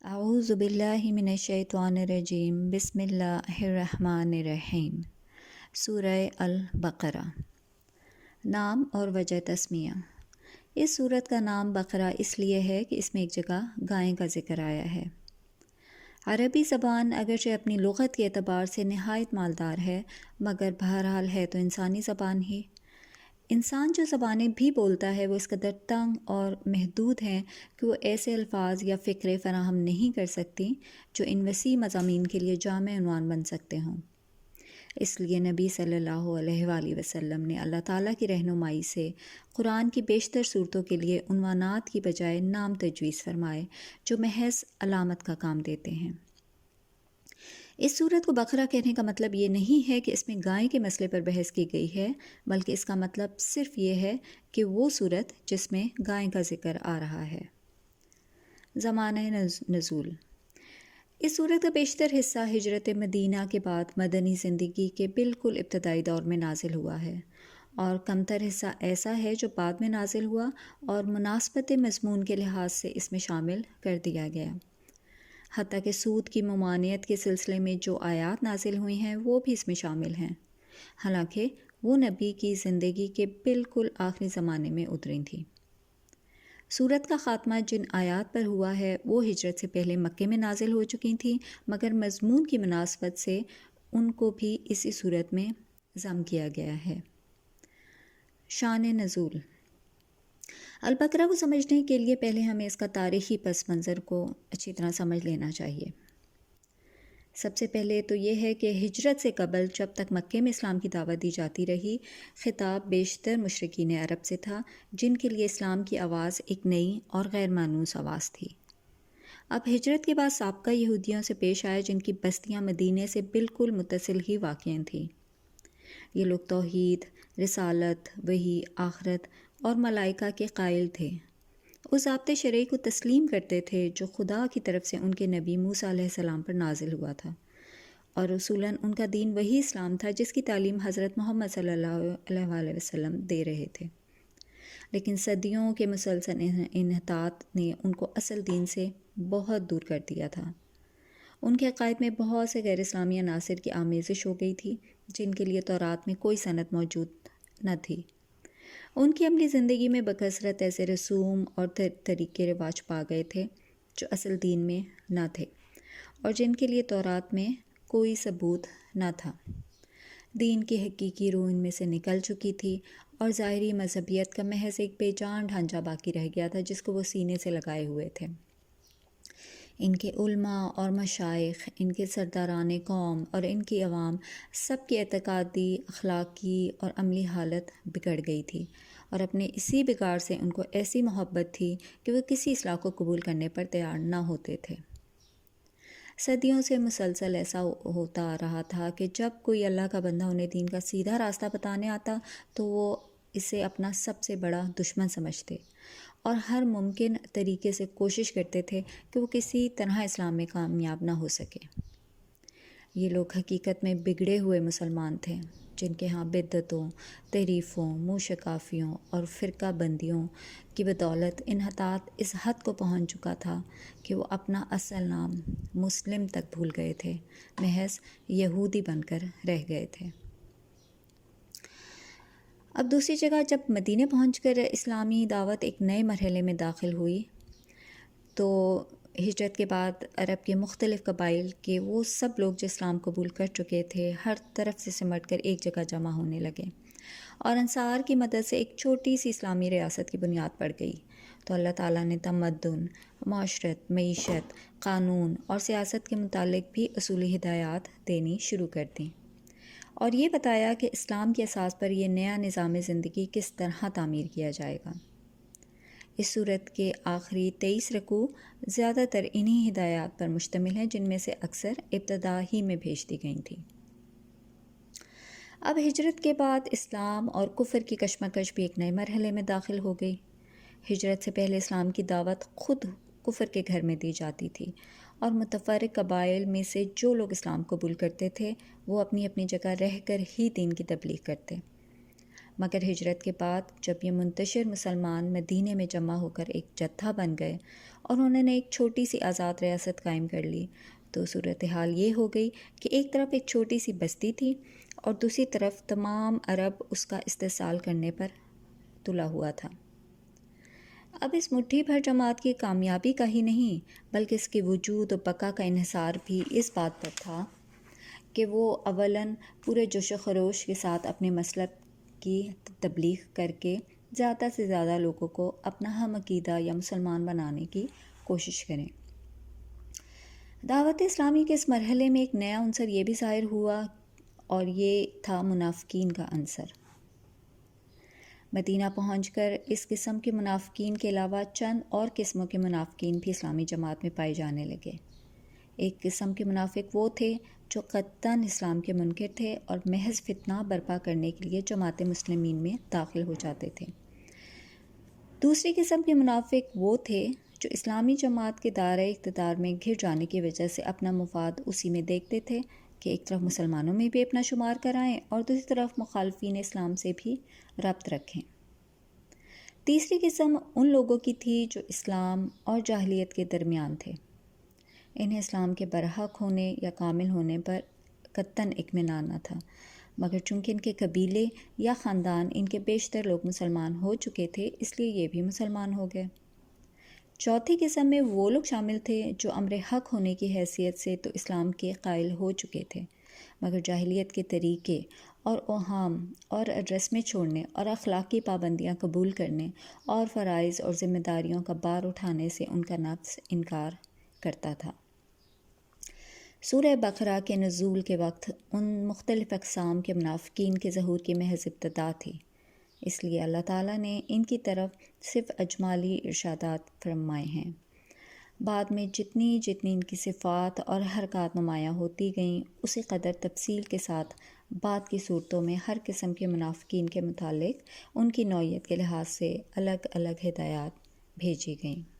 اعوذ باللہ من الشیطان الرجیم بسم اللہ الرحمن الرحیم۔ سورہ البقرہ۔ نام اور وجہ تسمیہ۔ اس سورت کا نام بقرہ اس لیے ہے کہ اس میں ایک جگہ گائیں کا ذکر آیا ہے۔ عربی زبان اگرچہ اپنی لغت کے اعتبار سے نہایت مالدار ہے، مگر بہرحال ہے تو انسانی زبان ہی۔ انسان جو زبانیں بھی بولتا ہے وہ اس قدر تنگ اور محدود ہیں کہ وہ ایسے الفاظ یا فقرے فراہم نہیں کر سکتی جو ان وسیع مضامین کے لیے جامع عنوان بن سکتے ہوں۔ اس لیے نبی صلی اللہ علیہ وآلہ وسلم نے اللہ تعالیٰ کی رہنمائی سے قرآن کی بیشتر صورتوں کے لیے عنوانات کی بجائے نام تجویز فرمائے جو محض علامت کا کام دیتے ہیں۔ اس سورت کو بقرہ کہنے کا مطلب یہ نہیں ہے کہ اس میں گائے کے مسئلے پر بحث کی گئی ہے، بلکہ اس کا مطلب صرف یہ ہے کہ وہ سورت جس میں گائے کا ذکر آ رہا ہے۔ زمانہ نزول۔ اس سورت کا بیشتر حصہ ہجرت مدینہ کے بعد مدنی زندگی کے بالکل ابتدائی دور میں نازل ہوا ہے، اور کمتر حصہ ایسا ہے جو بعد میں نازل ہوا اور مناسبت مضمون کے لحاظ سے اس میں شامل کر دیا گیا۔ حتیٰ کہ سود کی ممانعت کے سلسلے میں جو آیات نازل ہوئی ہیں وہ بھی اس میں شامل ہیں، حالانکہ وہ نبی کی زندگی کے بالکل آخری زمانے میں اتری تھیں۔ سورت کا خاتمہ جن آیات پر ہوا ہے وہ ہجرت سے پہلے مکے میں نازل ہو چکی تھیں، مگر مضمون کی مناسبت سے ان کو بھی اسی صورت میں ضم کیا گیا ہے۔ شان نزول۔ البقرہ کو سمجھنے کے لیے پہلے ہمیں اس کا تاریخی پس منظر کو اچھی طرح سمجھ لینا چاہیے۔ سب سے پہلے تو یہ ہے کہ ہجرت سے قبل جب تک مکے میں اسلام کی دعوت دی جاتی رہی، خطاب بیشتر مشرکین عرب سے تھا، جن کے لیے اسلام کی آواز ایک نئی اور غیر مانوس آواز تھی۔ اب ہجرت کے بعد سابقہ یہودیوں سے پیش آئے جن کی بستیاں مدینے سے بالکل متصل ہی واقع تھیں۔ یہ لوگ توحید، رسالت، وحی، آخرت اور ملائکہ کے قائل تھے۔ اس ضابط شرعی کو تسلیم کرتے تھے جو خدا کی طرف سے ان کے نبی موسیٰ علیہ السلام پر نازل ہوا تھا، اور اصولاً ان کا دین وہی اسلام تھا جس کی تعلیم حضرت محمد صلی اللہ علیہ وآلہ وسلم دے رہے تھے۔ لیکن صدیوں کے مسلسل انحطاط نے ان کو اصل دین سے بہت دور کر دیا تھا۔ ان کے عقائد میں بہت سے غیر اسلامی عناصر کی آمیزش ہو گئی تھی جن کے لیے تورات میں کوئی سند موجود نہ تھی۔ ان کی عملی زندگی میں بکثرت ایسے رسوم اور طریقے رواج پا گئے تھے جو اصل دین میں نہ تھے اور جن کے لیے تورات میں کوئی ثبوت نہ تھا۔ دین کی حقیقی روح ان میں سے نکل چکی تھی اور ظاہری مذہبیت کا محض ایک بے جان ڈھانچہ باقی رہ گیا تھا جس کو وہ سینے سے لگائے ہوئے تھے۔ ان کے علماء اور مشائخ، ان کے سرداران قوم اور ان کی عوام، سب کی اعتقادی، اخلاقی اور عملی حالت بگڑ گئی تھی، اور اپنے اسی بگاڑ سے ان کو ایسی محبت تھی کہ وہ کسی اصلاح کو قبول کرنے پر تیار نہ ہوتے تھے۔ صدیوں سے مسلسل ایسا ہوتا آ رہا تھا کہ جب کوئی اللہ کا بندہ انہیں دین کا سیدھا راستہ بتانے آتا تو وہ اسے اپنا سب سے بڑا دشمن سمجھتے اور ہر ممکن طریقے سے کوشش کرتے تھے کہ وہ کسی طرح اسلام میں کامیاب نہ ہو سکے۔ یہ لوگ حقیقت میں بگڑے ہوئے مسلمان تھے جن کے ہاں بدعتوں، تحریفوں، منہ شکافیوں اور فرقہ بندیوں کی بدولت انحطاط اس حد کو پہنچ چکا تھا کہ وہ اپنا اصل نام مسلم تک بھول گئے تھے، محض یہودی بن کر رہ گئے تھے۔ اب دوسری جگہ جب مدینے پہنچ کر اسلامی دعوت ایک نئے مرحلے میں داخل ہوئی تو ہجرت کے بعد عرب کے مختلف قبائل کے وہ سب لوگ جو اسلام قبول کر چکے تھے ہر طرف سے سمٹ کر ایک جگہ جمع ہونے لگے، اور انصار کی مدد سے ایک چھوٹی سی اسلامی ریاست کی بنیاد پڑ گئی۔ تو اللہ تعالیٰ نے تمدن، معاشرت، معیشت، قانون اور سیاست کے متعلق بھی اصولی ہدایات دینی شروع کر دیں، اور یہ بتایا کہ اسلام کی اساس پر یہ نیا نظام زندگی کس طرح تعمیر کیا جائے گا۔ اس صورت کے آخری 23 رکوع زیادہ تر انہی ہدایات پر مشتمل ہیں جن میں سے اکثر ابتدا ہی میں بھیج دی گئی تھیں۔ اب ہجرت کے بعد اسلام اور کفر کی کشمکش بھی ایک نئے مرحلے میں داخل ہو گئی۔ ہجرت سے پہلے اسلام کی دعوت خود کفر کے گھر میں دی جاتی تھی، اور متفرق قبائل میں سے جو لوگ اسلام قبول کرتے تھے وہ اپنی اپنی جگہ رہ کر ہی دین کی تبلیغ کرتے۔ مگر ہجرت کے بعد جب یہ منتشر مسلمان مدینے میں جمع ہو کر ایک جتھا بن گئے اور انہوں نے ایک چھوٹی سی آزاد ریاست قائم کر لی، تو صورتحال یہ ہو گئی کہ ایک طرف ایک چھوٹی سی بستی تھی اور دوسری طرف تمام عرب اس کا استحصال کرنے پر تلا ہوا تھا۔ اب اس مٹھی بھر جماعت کی کامیابی کا ہی نہیں بلکہ اس کے وجود و بقا کا انحصار بھی اس بات پر تھا کہ وہ اولاً پورے جوش و خروش کے ساتھ اپنے مسلک کی تبلیغ کر کے زیادہ سے زیادہ لوگوں کو اپنا ہم عقیدہ یا مسلمان بنانے کی کوشش کریں۔ دعوت اسلامی کے اس مرحلے میں ایک نیا عنصر یہ بھی ظاہر ہوا اور یہ تھا منافقین کا عنصر۔ مدینہ پہنچ کر اس قسم کے منافقین کے علاوہ چند اور قسموں کے منافقین بھی اسلامی جماعت میں پائے جانے لگے۔ ایک قسم کے منافق وہ تھے جو قطعاً اسلام کے منکر تھے اور محض فتنہ برپا کرنے کے لیے جماعت مسلمین میں داخل ہو جاتے تھے۔ دوسری قسم کے منافق وہ تھے جو اسلامی جماعت کے دائرۂ اقتدار میں گھر جانے کی وجہ سے اپنا مفاد اسی میں دیکھتے تھے کہ ایک طرف مسلمانوں میں بھی اپنا شمار کرائیں اور دوسری طرف مخالفین اسلام سے بھی ربط رکھیں۔ تیسری قسم ان لوگوں کی تھی جو اسلام اور جاہلیت کے درمیان تھے۔ انہیں اسلام کے برحق ہونے یا کامل ہونے پر قطعاً اطمینان نہ تھا، مگر چونکہ ان کے قبیلے یا خاندان ان کے بیشتر لوگ مسلمان ہو چکے تھے اس لیے یہ بھی مسلمان ہو گئے۔ چوتھی قسم میں وہ لوگ شامل تھے جو امر حق ہونے کی حیثیت سے تو اسلام کے قائل ہو چکے تھے، مگر جاہلیت کے طریقے اور اوہام اور رسمیں چھوڑنے اور اخلاقی پابندیاں قبول کرنے اور فرائض اور ذمہ داریوں کا بار اٹھانے سے ان کا نفس انکار کرتا تھا۔ سورہ بقرہ کے نزول کے وقت ان مختلف اقسام کے منافقین کے ظہور کی محض ابتدا تھی، اس لیے اللہ تعالیٰ نے ان کی طرف صرف اجمالی ارشادات فرمائے ہیں۔ بعد میں جتنی ان کی صفات اور حرکات نمایاں ہوتی گئیں اسی قدر تفصیل کے ساتھ بعد کی صورتوں میں ہر قسم کے منافقین کے متعلق ان کی نوعیت کے لحاظ سے الگ الگ ہدایات بھیجی گئیں۔